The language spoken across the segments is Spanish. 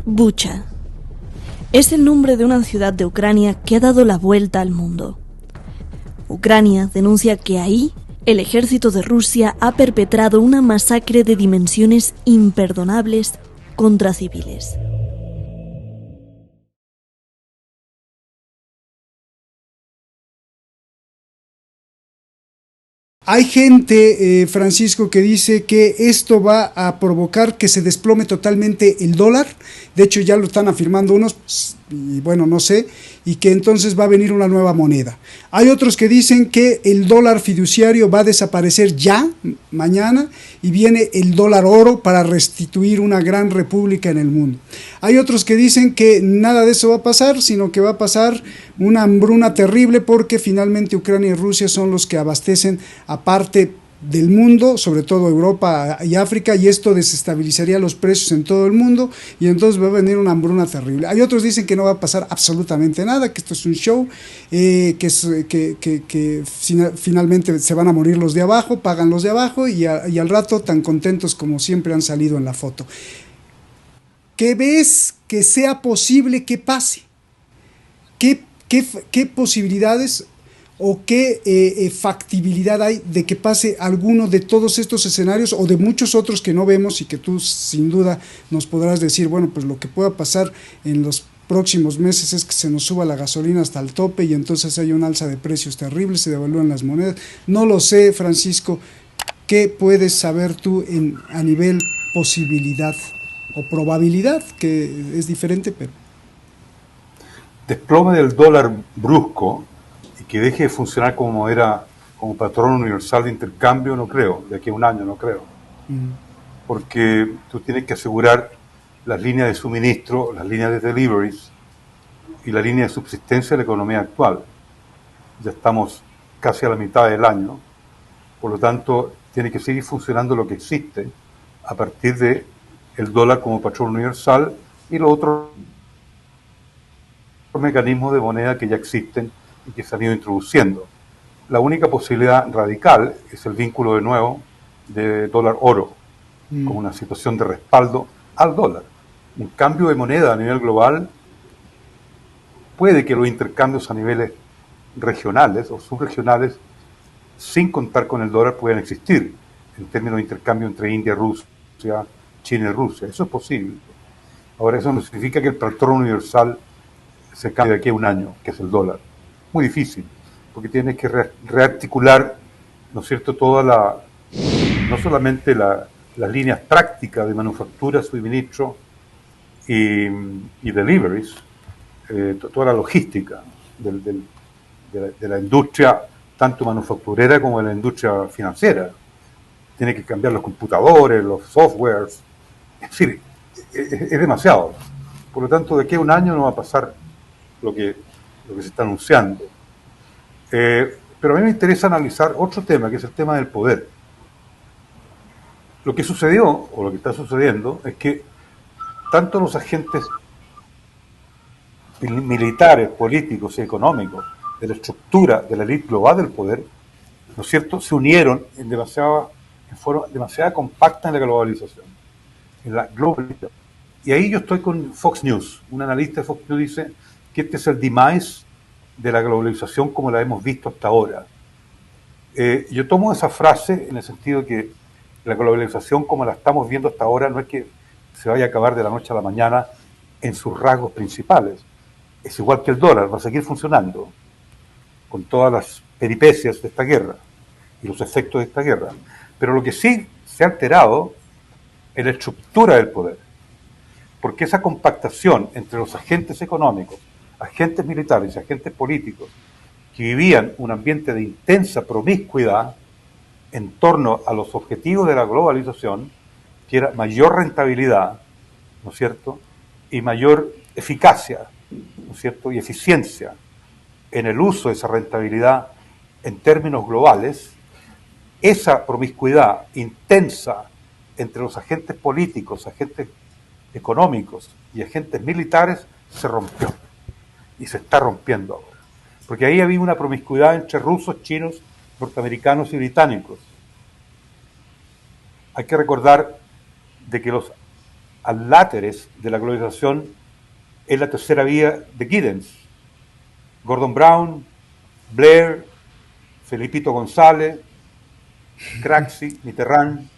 Bucha. Es el nombre de una ciudad de Ucrania que ha dado la vuelta al mundo. Ucrania denuncia que ahí el ejército de Rusia ha perpetrado una masacre de dimensiones imperdonables contra civiles. Hay gente, Francisco, que dice que esto va a provocar que se desplome totalmente el dólar. De hecho, ya lo están afirmando unos, y bueno, no sé, y que entonces va a venir una nueva moneda. Hay otros que dicen que el dólar fiduciario va a desaparecer ya, mañana, y viene el dólar oro para restituir una gran república en el mundo. Hay otros que dicen que nada de eso va a pasar, sino que va a pasar una hambruna terrible, porque finalmente Ucrania y Rusia son los que abastecen a parte del mundo, sobre todo Europa y África, y esto desestabilizaría los precios en todo el mundo, y entonces va a venir una hambruna terrible. Hay otros dicen que no va a pasar absolutamente nada, que esto es un show, que finalmente se van a morir los de abajo, pagan los de abajo, y al rato tan contentos como siempre han salido en la foto. ¿Qué ves que sea posible que pase? ¿Qué posibilidades o qué factibilidad hay de que pase alguno de todos estos escenarios o de muchos otros que no vemos y que tú sin duda nos podrás decir, bueno, pues lo que pueda pasar en los próximos meses es que se nos suba la gasolina hasta el tope y entonces hay un alza de precios terrible, se devalúan las monedas? No lo sé, Francisco. ¿Qué puedes saber tú a nivel posibilidad o probabilidad, que es diferente, pero... Desplome del dólar brusco y que deje de funcionar como era, como patrón universal de intercambio, no creo, de aquí a un año no creo. Porque tú tienes que asegurar las líneas de suministro, las líneas de deliveries y la línea de subsistencia de la economía actual. Ya estamos casi a la mitad del año, por lo tanto tiene que seguir funcionando lo que existe a partir de el dólar como patrón universal y los otros mecanismos de moneda que ya existen y que se han ido introduciendo. La única posibilidad radical es el vínculo de nuevo de dólar-oro, como una situación de respaldo al dólar. Un cambio de moneda a nivel global puede que los intercambios a niveles regionales o subregionales, sin contar con el dólar, puedan existir en términos de intercambio entre India, Rusia, China y Rusia. Eso es posible. Ahora, eso no significa que el patrón universal se cambie de aquí a un año, que es el dólar. Muy difícil, porque tienes que rearticular, ¿no es cierto?, no solamente las líneas prácticas de manufactura, suministro y deliveries, toda la logística de la industria, tanto manufacturera como de la industria financiera. Tiene que cambiar los computadores, los softwares, es decir, es demasiado. Por lo tanto, de aquí a un año no va a pasar lo que se está anunciando. Pero a mí me interesa analizar otro tema, que es el tema del poder. Lo que sucedió, o lo que está sucediendo, es que tanto los agentes militares, políticos y económicos de la estructura de la élite global del poder, ¿no es cierto?, se unieron en forma demasiado compacta en la globalización, en la globalización. Y ahí yo estoy con Fox News. Un analista de Fox News dice que este es el demise de la globalización como la hemos visto hasta ahora. Yo tomo esa frase en el sentido de que la globalización como la estamos viendo hasta ahora no es que se vaya a acabar de la noche a la mañana en sus rasgos principales. Es igual que el dólar, va a seguir funcionando con todas las peripecias de esta guerra y los efectos de esta guerra. Pero lo que sí se ha alterado es la estructura del poder, porque esa compactación entre los agentes económicos, agentes militares y agentes políticos que vivían un ambiente de intensa promiscuidad en torno a los objetivos de la globalización, que era mayor rentabilidad, ¿no es cierto?, y mayor eficacia, ¿no es cierto?, y eficiencia en el uso de esa rentabilidad en términos globales. Esa promiscuidad intensa entre los agentes políticos, agentes económicos y agentes militares se rompió y se está rompiendo ahora, porque ahí había una promiscuidad entre rusos, chinos, norteamericanos y británicos. Hay que recordar de que los aláteres de la globalización es la tercera vía de Giddens. Gordon Brown, Blair, Felipito González, Craxi, Mitterrand,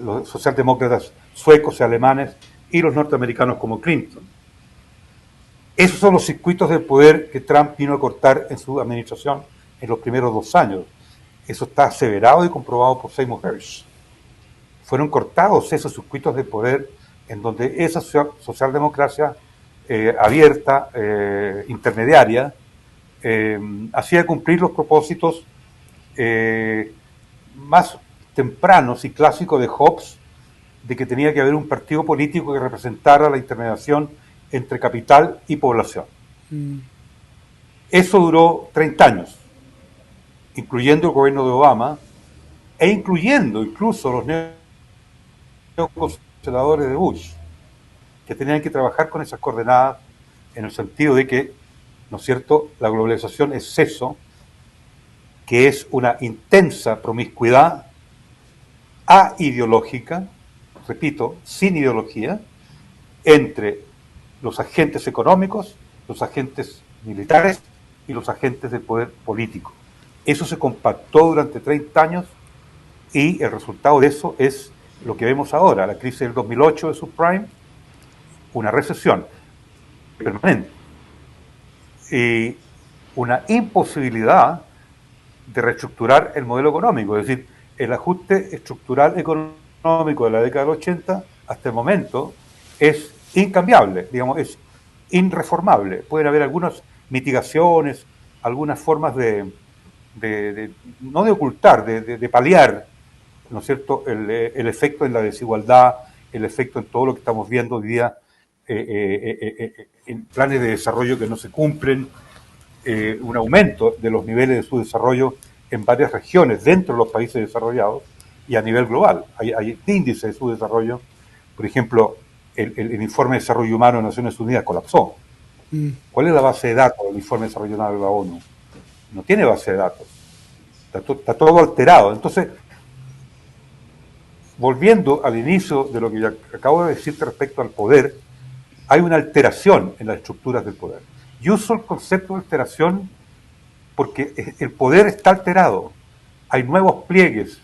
los socialdemócratas suecos y alemanes y los norteamericanos como Clinton. Esos son los circuitos del poder que Trump vino a cortar en su administración en los primeros 2 años. Eso está aseverado y comprobado por Seymour Hersh. Fueron cortados esos circuitos de poder en donde esa socialdemocracia abierta, intermediaria, hacía cumplir los propósitos más tempranos y clásicos de Hobbes, de que tenía que haber un partido político que representara la intermediación entre capital y población. Eso duró 30 años, incluyendo el gobierno de Obama, e incluyendo incluso los neoconservadores de Bush, que tenían que trabajar con esas coordenadas en el sentido de que, ¿no es cierto?, la globalización es eso, que es una intensa promiscuidad aideológica, repito, sin ideología, entre los agentes económicos, los agentes militares y los agentes del poder político. Eso se compactó durante 30 años y el resultado de eso es lo que vemos ahora, la crisis del 2008 de subprime, una recesión permanente y una imposibilidad de reestructurar el modelo económico, es decir, el ajuste estructural económico de la década del 80 hasta el momento es incambiable, digamos, es irreformable. Pueden haber algunas mitigaciones, algunas formas no de ocultar, de paliar, ¿no es cierto?, el efecto en la desigualdad, el efecto en todo lo que estamos viendo hoy día, en planes de desarrollo que no se cumplen, un aumento de los niveles de su desarrollo en varias regiones dentro de los países desarrollados y a nivel global. Hay índices de su desarrollo. Por ejemplo, el informe de desarrollo humano de Naciones Unidas colapsó. ¿Cuál es la base de datos del informe de desarrollo humano de la ONU? No tiene base de datos. Está todo alterado. Entonces, volviendo al inicio de lo que ya acabo de decirte respecto al poder, hay una alteración en las estructuras del poder. Yo uso el concepto de alteración porque el poder está alterado. Hay nuevos pliegues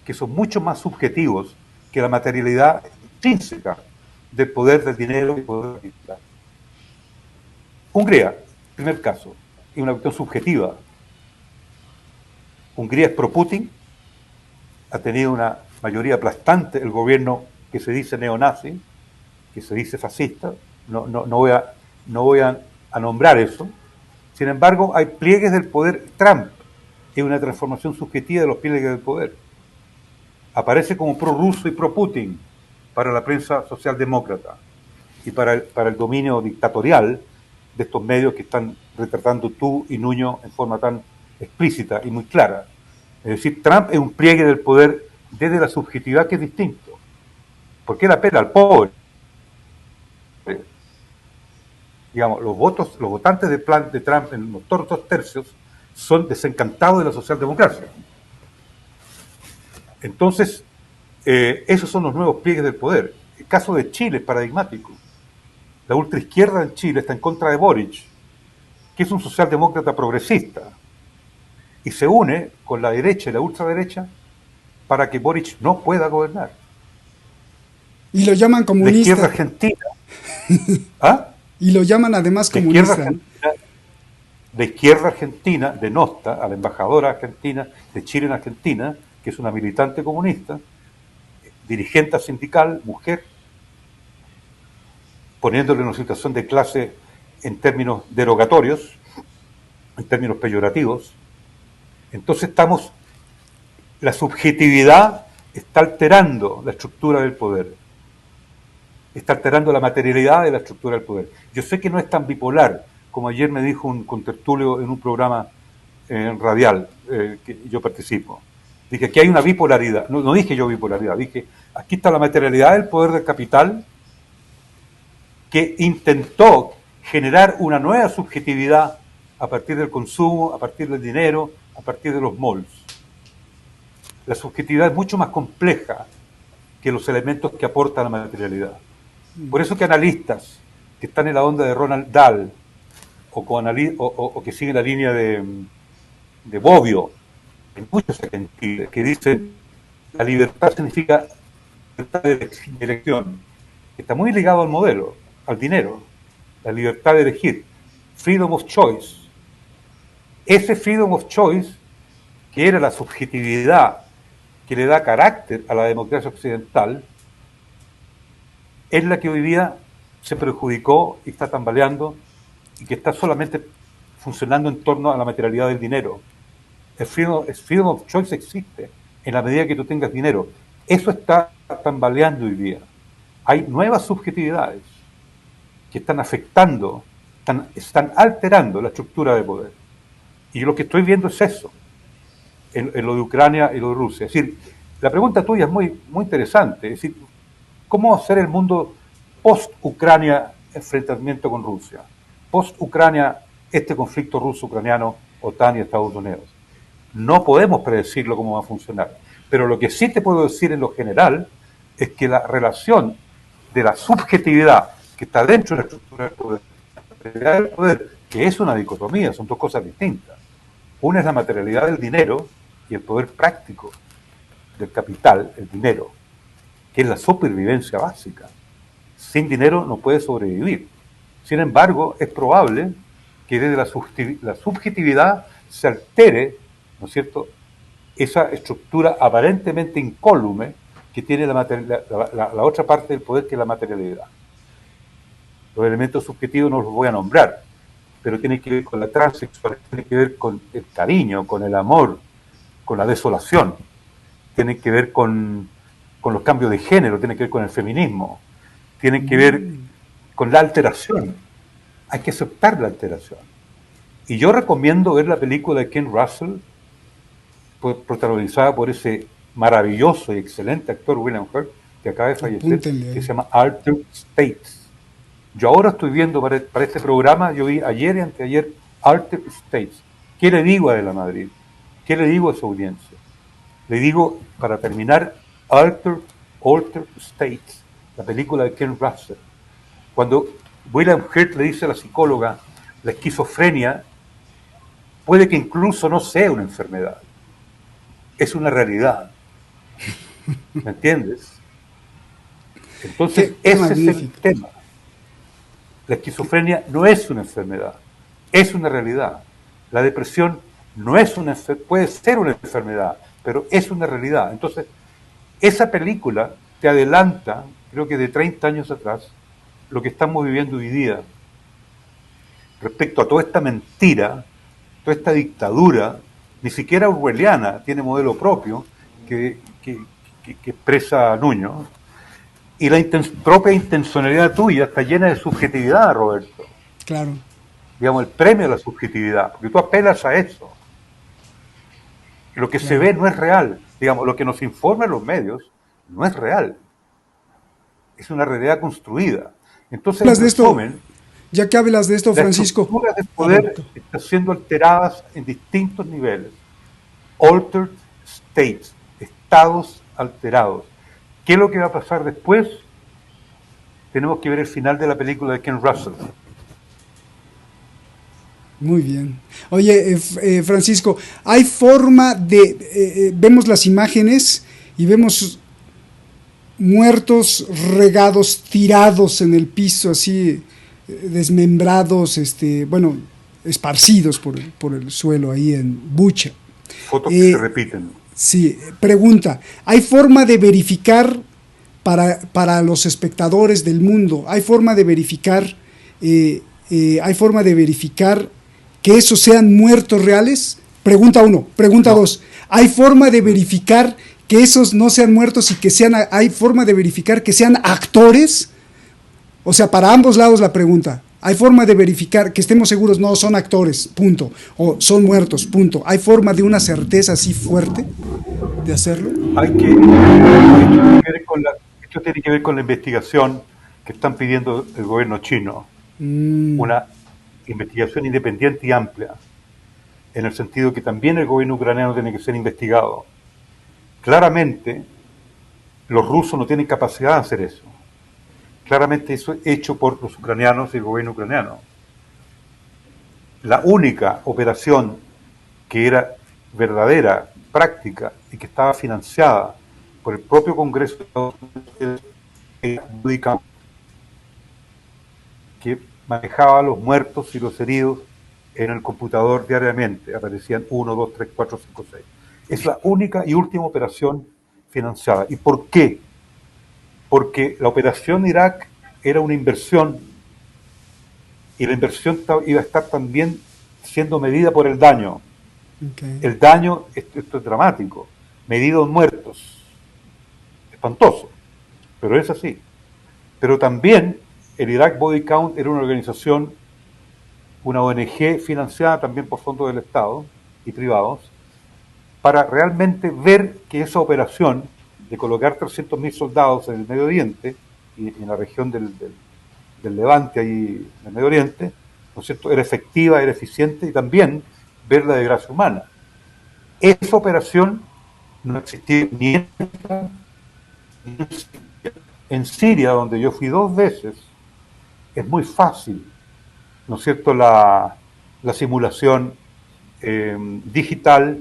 que son mucho más subjetivos que la materialidad intrínseca del poder del dinero y del poder del capital. Hungría, primer caso, es una cuestión subjetiva. Hungría es pro-Putin, ha tenido una mayoría aplastante el gobierno que se dice neonazi, que se dice fascista, no voy a nombrar eso. Sin embargo, hay pliegues del poder. Trump es una transformación subjetiva de los pliegues del poder. Aparece como pro-ruso y pro-Putin para la prensa socialdemócrata y para el dominio dictatorial de estos medios que están retratando tú y Nuño en forma tan explícita y muy clara. Es decir, Trump es un pliegue del poder desde la subjetividad, que es distinto. Porque él apela al pobre. Digamos, los votantes de Trump en los 2 tercios son desencantados de la socialdemocracia. Entonces, esos son los nuevos pliegues del poder. El caso de Chile es paradigmático. La ultraizquierda en Chile está en contra de Boric, que es un socialdemócrata progresista, y se une con la derecha y la ultraderecha para que Boric no pueda gobernar. Y lo llaman comunista. La izquierda argentina. ¿Ah? Y lo llaman además comunista. La izquierda argentina denosta a la embajadora argentina de Chile en Argentina, que es una militante comunista, dirigente sindical, mujer, poniéndole en una situación de clase en términos derogatorios, en términos peyorativos. Entonces la subjetividad está alterando la estructura del poder, está alterando la materialidad de la estructura del poder. Yo sé que no es tan bipolar, como ayer me dijo un contertulio en un programa radial que yo participo. Dije que hay una bipolaridad, no dije yo bipolaridad, dije aquí está la materialidad del poder del capital que intentó generar una nueva subjetividad a partir del consumo, a partir del dinero, a partir de los malls. La subjetividad es mucho más compleja que los elementos que aporta la materialidad. Por eso que analistas que están en la onda de Ronald Dahl o que siguen la línea de Bobbio, en muchos en Chile, que dicen la libertad significa libertad de elección, está muy ligado al modelo, al dinero, la libertad de elegir, freedom of choice. Ese freedom of choice, que era la subjetividad que le da carácter a la democracia occidental, es la que hoy día se perjudicó y está tambaleando y que está solamente funcionando en torno a la materialidad del dinero. El freedom of choice existe en la medida que tú tengas dinero. Eso está tambaleando hoy día. Hay nuevas subjetividades que están afectando, están alterando la estructura de poder. Y lo que estoy viendo es eso, en lo de Ucrania y lo de Rusia. Es decir, la pregunta tuya es muy, muy interesante. Es decir, ¿cómo va a ser el mundo post-Ucrania enfrentamiento con Rusia? Post-Ucrania, este conflicto ruso-ucraniano, OTAN y Estados Unidos. No podemos predecirlo cómo va a funcionar. Pero lo que sí te puedo decir en lo general es que la relación de la subjetividad que está dentro de la estructura del poder, la materialidad del poder, que es una dicotomía, son dos cosas distintas. Una es la materialidad del dinero y el poder práctico del capital, el dinero, que es la supervivencia básica. Sin dinero no puede sobrevivir. Sin embargo, es probable que desde la subjetividad se altere, ¿no es cierto?, esa estructura aparentemente incólume que tiene la otra parte del poder, que es la materialidad. Los elementos subjetivos no los voy a nombrar, pero tienen que ver con la transexualidad, tienen que ver con el cariño, con el amor, con la desolación, tienen que ver con los cambios de género, tienen que ver con el feminismo, tienen que ver con la alteración. Hay que aceptar la alteración. Y yo recomiendo ver la película de Ken Russell, protagonizada por ese maravilloso y excelente actor William Hurt, que acaba de fallecer, que se llama Altered States. Yo ahora estoy viendo para este programa, yo vi ayer y anteayer Altered States. ¿Qué le digo a De la Madrid? ¿Qué le digo a su audiencia? Le digo, para terminar, Altered States, la película de Ken Russell. Cuando William Hurt le dice a la psicóloga, la esquizofrenia puede que incluso no sea una enfermedad, es una realidad. ¿Me entiendes? Entonces, ese es el tema. La esquizofrenia no es una enfermedad, es una realidad. La depresión no es puede ser una enfermedad, pero es una realidad. Entonces, esa película te adelanta, creo que de 30 años atrás, lo que estamos viviendo hoy día respecto a toda esta mentira, toda esta dictadura, ni siquiera orwelliana, tiene modelo propio que expresa Nuño, y la propia intencionalidad tuya está llena de subjetividad, Roberto. Claro. Digamos, el premio a la subjetividad, porque tú apelas a eso. Lo que se ve no es real. Digamos, lo que nos informan los medios no es real. Es una realidad construida. Entonces, en resumen, ya que hablas de esto, Francisco, las estructuras del poder están siendo alteradas en distintos niveles. Altered states, estados alterados. ¿Qué es lo que va a pasar después? Tenemos que ver el final de la película de Ken Russell. Muy bien. Oye, Francisco, ¿hay forma de... vemos las imágenes y vemos muertos regados, tirados en el piso, así, desmembrados, bueno, esparcidos por el suelo ahí en Bucha? Fotos que se repiten. Sí, pregunta, ¿hay forma de verificar para los espectadores del mundo, hay forma de verificar que esos sean muertos reales? Pregunta 1. Pregunta 2, ¿hay forma de verificar que esos no sean muertos y que hay forma de verificar que sean actores? O sea, para ambos lados la pregunta. ¿Hay forma de verificar que estemos seguros, no, son actores, punto, o son muertos, punto? ¿Hay forma de una certeza así fuerte de hacerlo? Esto tiene que ver con la investigación que están pidiendo el gobierno chino. Una investigación independiente y amplia, en el sentido que también el gobierno ucraniano tiene que ser investigado. Claramente, los rusos no tienen capacidad de hacer eso. Claramente eso es hecho por los ucranianos y el gobierno ucraniano. La única operación que era verdadera, práctica y que estaba financiada por el propio Congreso de Estados Unidos era Body Count, que manejaba los muertos y los heridos en el computador diariamente. Aparecían 1, 2, 3, 4, 5, 6. Es la única y última operación financiada. ¿Y por qué? Porque la operación Irak era una inversión y la inversión iba a estar también siendo medida por el daño. Okay. El daño, esto es dramático, medido en muertos. Espantoso, pero es así. Pero también el Iraq Body Count era una organización, una ONG financiada también por fondos del Estado y privados, para realmente ver que esa operación de colocar 300.000 soldados en el Medio Oriente y en la región del Levante, ahí en el Medio Oriente, ¿no es cierto?, era efectiva, era eficiente, y también ver la desgracia humana. Esa operación no existía ni en Siria, donde yo fui 2 veces. Es muy fácil, ¿no es cierto?, la simulación digital,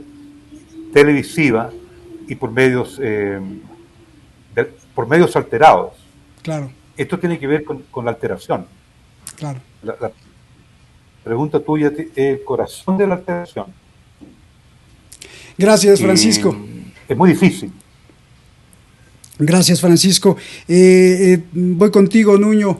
televisiva y por medios alterados. Claro. Esto tiene que ver con la alteración. Claro. La pregunta tuya es el corazón de la alteración. Gracias, Francisco. Es muy difícil. Gracias, Francisco. Voy contigo, Nuño.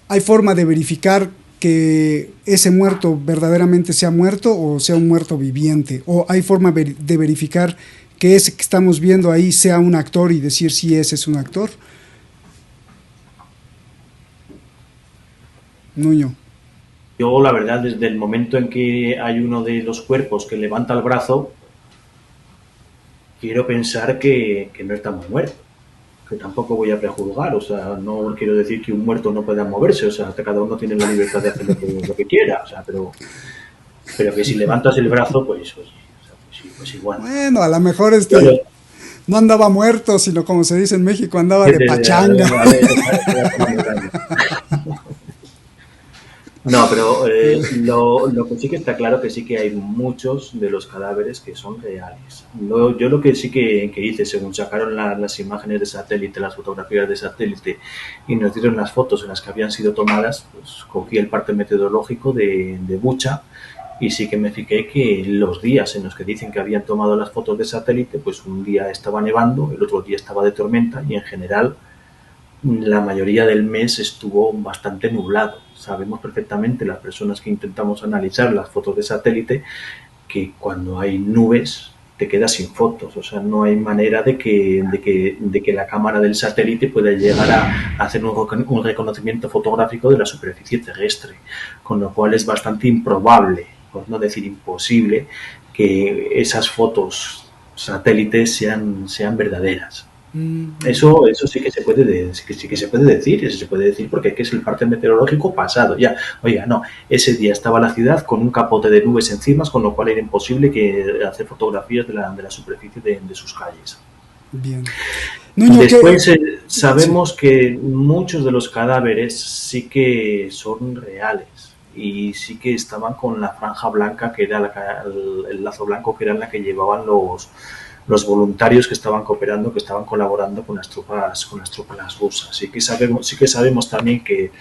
¿Hay forma de verificar que ese muerto verdaderamente sea muerto o sea un muerto viviente? ¿O hay forma de verificar que ese que estamos viendo ahí sea un actor y decir si ese es un actor? Nuño. Yo, la verdad, desde el momento en que hay uno de los cuerpos que levanta el brazo, quiero pensar que no está muy muerto, que tampoco voy a prejuzgar, o sea, no quiero decir que un muerto no pueda moverse, o sea, cada uno tiene la libertad de hacer lo que quiera, o sea, pero que si levantas el brazo, pues, oye, o sea, pues igual. Bueno, a lo mejor no andaba muerto, sino como se dice en México, andaba de pachanga. No, pero lo que sí que está claro que sí que hay muchos de los cadáveres que son reales. Yo lo que sí que hice, según sacaron las imágenes de satélite, las fotografías de satélite y nos dieron las fotos en las que habían sido tomadas, pues cogí el parte meteorológico de Bucha y sí que me fijé que los días en los que dicen que habían tomado las fotos de satélite, pues un día estaba nevando, el otro día estaba de tormenta y en general la mayoría del mes estuvo bastante nublado. Sabemos perfectamente, las personas que intentamos analizar las fotos de satélite, que cuando hay nubes te quedas sin fotos, o sea, no hay manera de que la cámara del satélite pueda llegar a hacer un reconocimiento fotográfico de la superficie terrestre, con lo cual es bastante improbable, por no decir imposible, que esas fotos satélites sean verdaderas. Eso sí que se puede decir, eso se puede decir porque es el parte meteorológico pasado ya. Oiga, no, ese día estaba la ciudad con un capote de nubes encima, con lo cual era imposible hacer fotografías de la superficie de sus calles. Bien. Nuño, después sabemos que muchos de los cadáveres sí que son reales y sí que estaban con la franja blanca, que era el lazo blanco, que era la que llevaban los voluntarios que estaban cooperando, que estaban colaborando con las tropas rusas. Sí que sabemos también que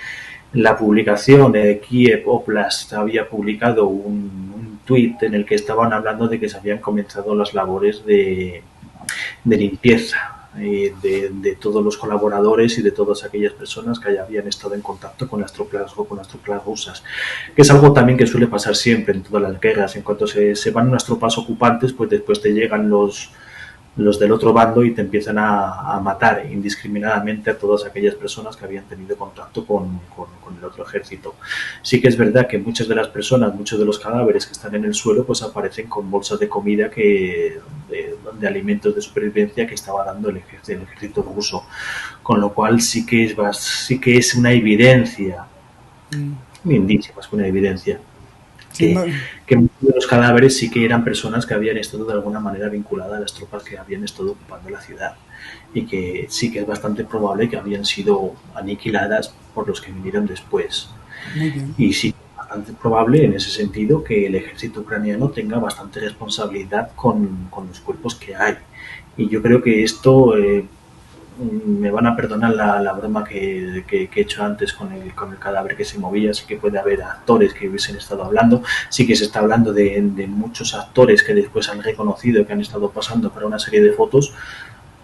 la publicación de Kiev Oblast había publicado un tuit en el que estaban hablando de que se habían comenzado las labores de limpieza de todos los colaboradores y de todas aquellas personas que habían estado en contacto con las tropas rusas, que es algo también que suele pasar siempre en todas las guerras. En cuanto se van unas tropas ocupantes, pues después te llegan los del otro bando y te empiezan a matar indiscriminadamente a todas aquellas personas que habían tenido contacto con el otro ejército. Sí que es verdad que muchas de las personas, muchos de los cadáveres que están en el suelo, pues aparecen con bolsas de comida de alimentos de supervivencia que estaba dando el ejército ruso, con lo cual sí que es una evidencia, un indicio más que una evidencia. Sí, no. Que muchos de los cadáveres sí que eran personas que habían estado de alguna manera vinculadas a las tropas que habían estado ocupando la ciudad, y que sí que es bastante probable que habían sido aniquiladas por los que vinieron después. Muy bien. Y sí, bastante probable en ese sentido que el ejército ucraniano tenga bastante responsabilidad con los cuerpos que hay. Y yo creo que esto, me van a perdonar la broma que he hecho antes con el cadáver que se movía. Sí que puede haber actores que hubiesen estado hablando, sí que se está hablando de muchos actores que después han reconocido que han estado pasando por una serie de fotos,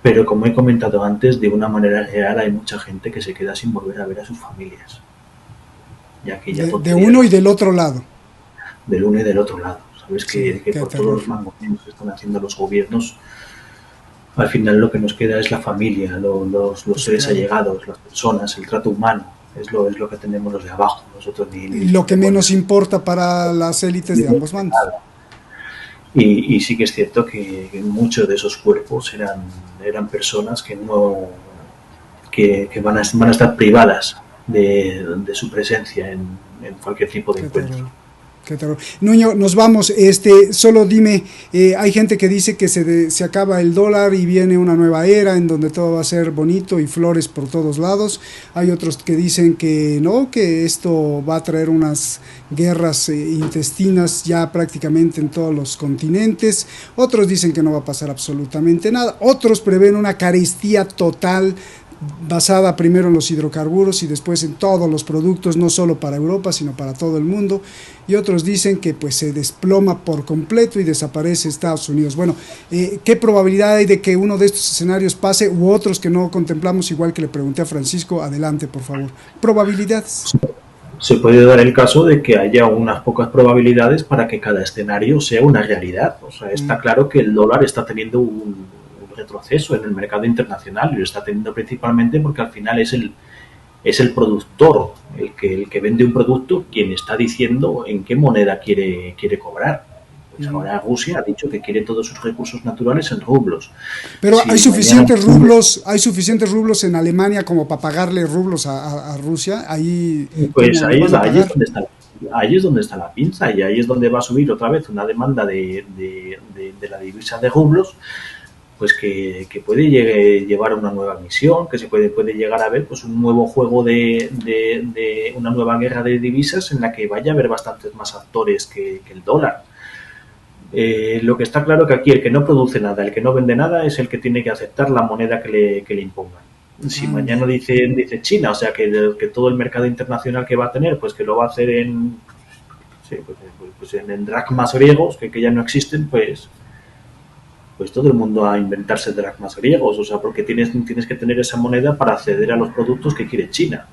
pero como he comentado antes, de una manera real hay mucha gente que se queda sin volver a ver a sus familias. Ya que ya De uno y del otro lado. Del uno y del otro lado. Sabes Sí, que por todos los mangos que están haciendo los gobiernos, al final lo que nos queda es la familia, los seres allegados, las personas, el trato humano. Es lo que tenemos los de abajo. Nosotros y lo que menos importa para las élites de ambos bandos. Y sí que es cierto que muchos de esos cuerpos eran personas que no que van a estar privadas de su presencia en cualquier tipo de encuentro. Qué terror. Nuño, nos vamos. Solo dime, hay gente que dice que se acaba el dólar y viene una nueva era en donde todo va a ser bonito y flores por todos lados. Hay otros que dicen que no, que esto va a traer unas guerras intestinas ya prácticamente en todos los continentes. Otros dicen que no va a pasar absolutamente nada. Otros prevén una carestía total, basada primero en los hidrocarburos y después en todos los productos, no solo para Europa, sino para todo el mundo. Y otros dicen que pues se desploma por completo y desaparece Estados Unidos. Bueno, ¿qué probabilidad hay de que uno de estos escenarios pase, u otros que no contemplamos, igual que le pregunté a Francisco? Adelante, por favor. Probabilidades. Se puede dar el caso de que haya unas pocas probabilidades para que cada escenario sea una realidad. O sea, está claro que el dólar está teniendo un retroceso en el mercado internacional, y lo está teniendo principalmente porque al final es el productor, el que vende un producto, quien está diciendo en qué moneda quiere cobrar. Pues ahora Rusia ha dicho que quiere todos sus recursos naturales en rublos. Pero si hay suficientes rublos en Alemania como para pagarle rublos a Rusia. Ahí pues ahí es donde está la pinza, y ahí es donde va a subir otra vez una demanda de la divisa de rublos, pues que puede llevar a una nueva misión, que se puede llegar a ver pues un nuevo juego de una nueva guerra de divisas en la que vaya a haber bastantes más actores que el dólar. Lo que está claro que aquí el que no produce nada, el que no vende nada, es el que tiene que aceptar la moneda que le impongan. Si mañana dice China, o sea que todo el mercado internacional que va a tener, pues que lo va a hacer en dracmas griegos, que ya no existen, pues todo el mundo a inventarse dracmas griegos, o sea, porque tienes que tener esa moneda para acceder a los productos que quiere China.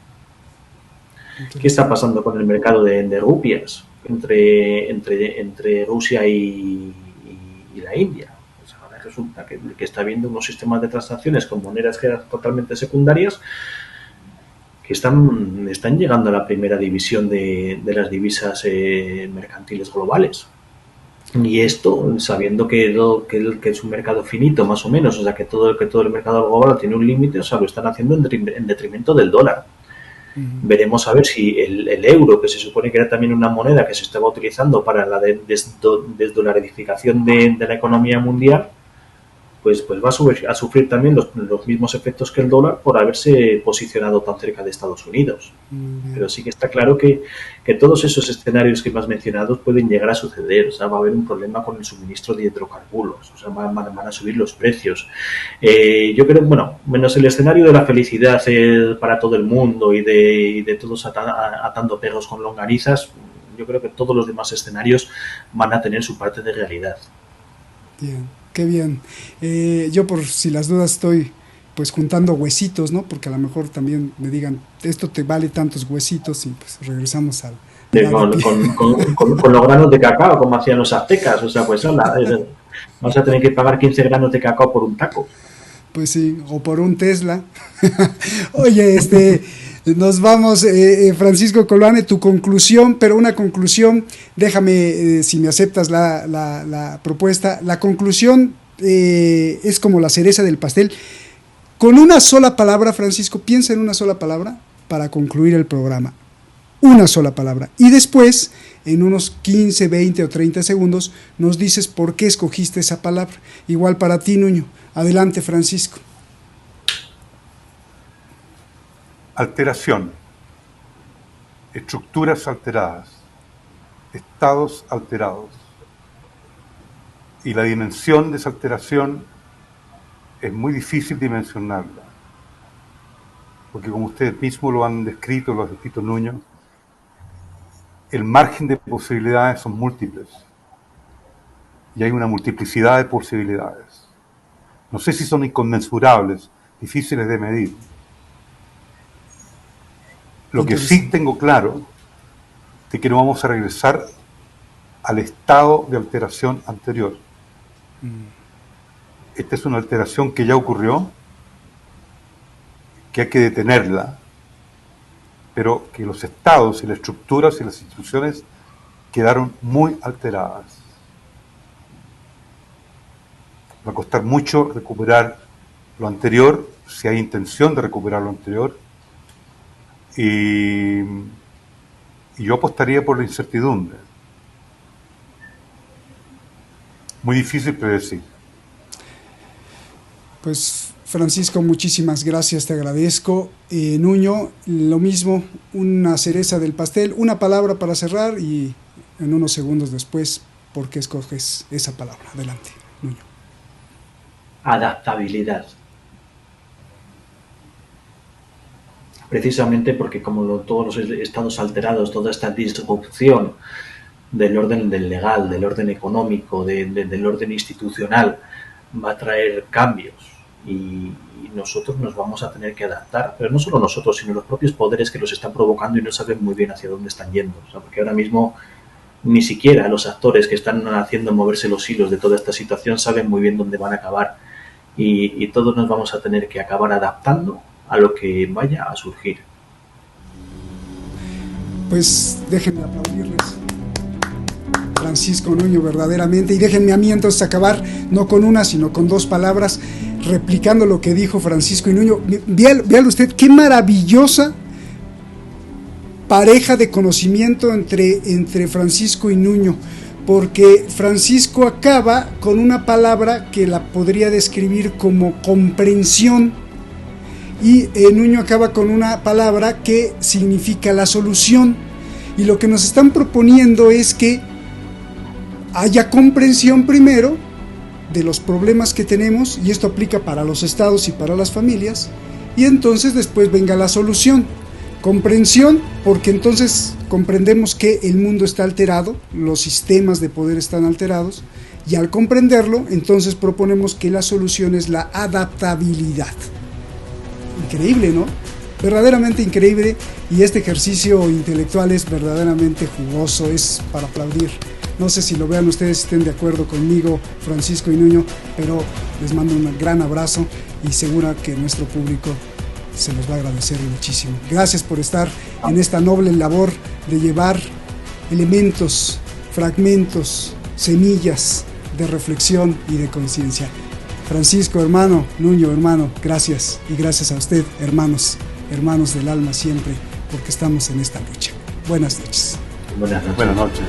¿Qué está pasando con el mercado de rupias entre Rusia y la India? Pues ahora resulta que está habiendo unos sistemas de transacciones con monedas que eran totalmente secundarias, que están llegando a la primera división de las divisas mercantiles globales. Y esto, sabiendo que es un mercado finito, más o menos, o sea, que todo el mercado global tiene un límite, o sea, lo están haciendo en detrimento del dólar. Veremos a ver si el euro, que se supone que era también una moneda que se estaba utilizando para la desdolarización de la economía mundial, pues va a sufrir también los mismos efectos que el dólar por haberse posicionado tan cerca de Estados Unidos. Pero sí que está claro que todos esos escenarios que me has mencionado pueden llegar a suceder. O sea, va a haber un problema con el suministro de hidrocarburos, o sea, van a subir los precios. Yo creo, bueno, menos el escenario de la felicidad para todo el mundo y de todos atando perros con longanizas, yo creo que todos los demás escenarios van a tener su parte de realidad. Bien. Qué bien. Yo, por si las dudas, estoy pues juntando huesitos, ¿no? Porque a lo mejor también me digan, esto te vale tantos huesitos, y pues regresamos al... Con los granos de cacao, como hacían los aztecas. O sea, pues vamos a tener que pagar 15 granos de cacao por un taco. Pues sí, o por un Tesla. Oye, nos vamos, Francisco Coloane, tu conclusión, pero una conclusión, déjame, si me aceptas la propuesta, la conclusión es como la cereza del pastel. Con una sola palabra, Francisco, piensa en una sola palabra para concluir el programa. Una sola palabra. Y después, en unos 15, 20 o 30 segundos nos dices por qué escogiste esa palabra. Igual para ti, Nuño. Adelante, Francisco. Alteración, estructuras alteradas, estados alterados. Y la dimensión de esa alteración es muy difícil dimensionarla, porque como ustedes mismos lo han descrito, lo ha descrito Nuño, el margen de posibilidades son múltiples y hay una multiplicidad de posibilidades. No sé si son inconmensurables, difíciles de medir. Lo que sí tengo claro es que no vamos a regresar al estado de alteración anterior. Esta es una alteración que ya ocurrió, que hay que detenerla, pero que los estados y las estructuras y las instituciones quedaron muy alteradas. Va a costar mucho recuperar lo anterior, si hay intención de recuperar lo anterior, y yo apostaría por la incertidumbre. Muy difícil predecir. Pues Francisco, muchísimas gracias, te agradezco. Nuño, lo mismo, una cereza del pastel, una palabra para cerrar y en unos segundos después, ¿por qué escoges esa palabra? Adelante, Nuño. Adaptabilidad. Precisamente porque como todos los estados alterados, toda esta disrupción del orden del legal, del orden económico, del orden institucional, va a traer cambios y nosotros nos vamos a tener que adaptar, pero no solo nosotros, sino los propios poderes que los están provocando y no saben muy bien hacia dónde están yendo. O sea, porque ahora mismo ni siquiera los actores que están haciendo moverse los hilos de toda esta situación saben muy bien dónde van a acabar y todos nos vamos a tener que acabar adaptando a lo que vaya a surgir. Pues déjenme aplaudirles, Francisco, Nuño, verdaderamente, y déjenme a mí entonces acabar no con una sino con dos palabras, replicando lo que dijo Francisco y Nuño. Véalo usted, qué maravillosa pareja de conocimiento entre Francisco y Nuño, porque Francisco acaba con una palabra que la podría describir como comprensión y Nuño acaba con una palabra que significa la solución, y lo que nos están proponiendo es que haya comprensión primero de los problemas que tenemos, y esto aplica para los estados y para las familias, y entonces después venga la solución. Comprensión, porque entonces comprendemos que el mundo está alterado, los sistemas de poder están alterados, y al comprenderlo, entonces proponemos que la solución es la adaptabilidad. Increíble, ¿no? Verdaderamente increíble, y este ejercicio intelectual es verdaderamente jugoso, es para aplaudir. No sé si lo vean ustedes, si estén de acuerdo conmigo, Francisco y Nuño, pero les mando un gran abrazo y segura que nuestro público se los va a agradecer muchísimo. Gracias por estar en esta noble labor de llevar elementos, fragmentos, semillas de reflexión y de conciencia. Francisco, hermano, Nuño, hermano, gracias, y gracias a usted, hermanos del alma siempre, porque estamos en esta lucha. Buenas noches. Buenas noches. Buenas noches.